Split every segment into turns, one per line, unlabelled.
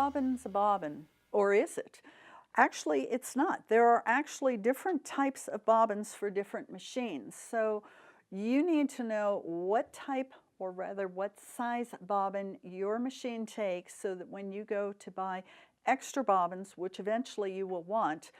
bobbin's a bobbin, or is it? Actually, it's not. There are actually different types of bobbins for different machines. So you need to know what type, or rather what size bobbin your machine takes, so that when you go to buy extra bobbins, which eventually you will want,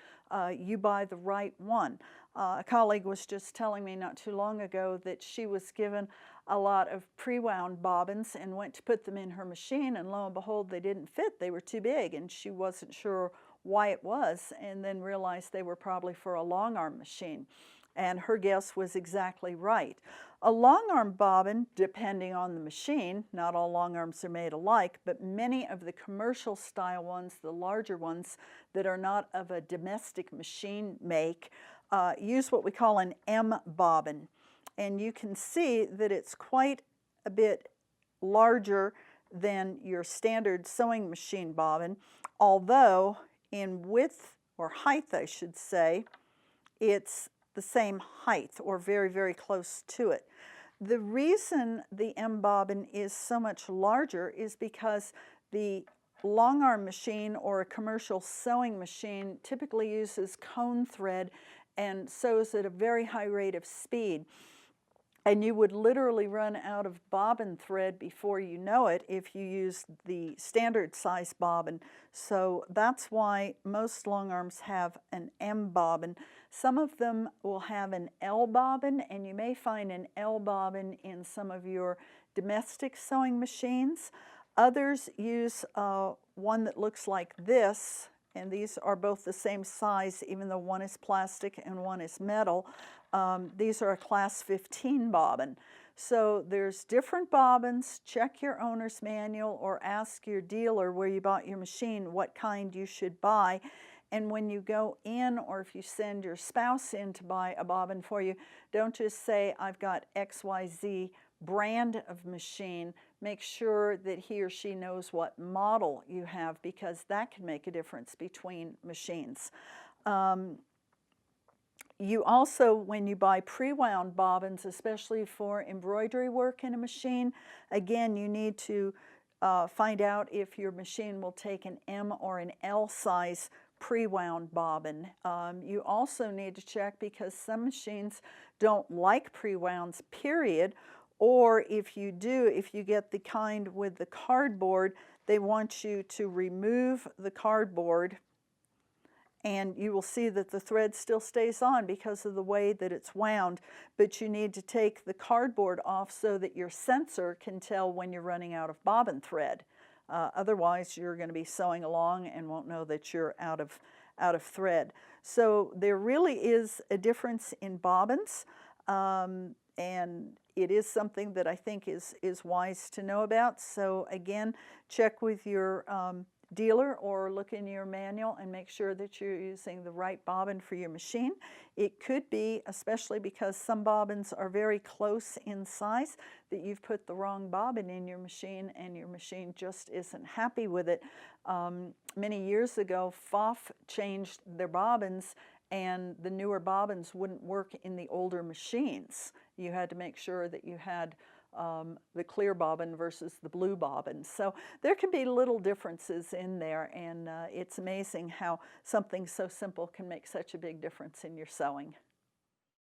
you buy the right one. A colleague was just telling me not too long ago that she was given a lot of pre-wound bobbins and went to put them in her machine, and lo and behold, they didn't fit. They were too big, and she wasn't sure why it was, and then realized they were probably for a long arm machine. And her guess was exactly right. A long arm bobbin, depending on the machine, not all long arms are made alike, but many of the commercial style ones, the larger ones that are not of a domestic machine make, use what we call an M bobbin. And you can see that it's quite a bit larger than your standard sewing machine bobbin, although in width, or height I should say, it's the same height, or very, very close to it. The reason the M bobbin is so much larger is because the long arm machine or a commercial sewing machine typically uses cone thread and sews at a very high rate of speed. And you would literally run out of bobbin thread before you know it if you used the standard size bobbin. So that's why most long arms have an M bobbin. Some of them will have an L bobbin, and you may find an L bobbin in some of your domestic sewing machines. Others use one that looks like this, and these are both the same size, even though one is plastic and one is metal. These are a class 15 bobbin. So there's different bobbins. Check your owner's manual or ask your dealer where you bought your machine what kind you should buy. And when you go in, or if you send your spouse in to buy a bobbin for you, don't just say, I've got XYZ brand of machine. Make sure that he or she knows what model you have, because that can make a difference between machines. You also, when you buy pre-wound bobbins, especially for embroidery work in a machine, again, you need to find out if your machine will take an M or an L size pre-wound bobbin. You also need to check, because some machines don't like pre-wounds, period. Or if you do, if you get the kind with the cardboard, they want you to remove the cardboard, and you will see that the thread still stays on because of the way that it's wound, but you need to take the cardboard off so that your sensor can tell when you're running out of bobbin thread. Otherwise, you're going to be sewing along and won't know that you're out of thread. So there really is a difference in bobbins, and it is something that I think is wise to know about. So again, check with your dealer or look in your manual and make sure that you're using the right bobbin for your machine. It could be, especially because some bobbins are very close in size, that you've put the wrong bobbin in your machine and your machine just isn't happy with it. Many years ago, Pfaff changed their bobbins, and the newer bobbins wouldn't work in the older machines. You had to make sure that you had the clear bobbin versus the blue bobbin. So there can be little differences in there, and it's amazing how something so simple can make such a big difference in your sewing.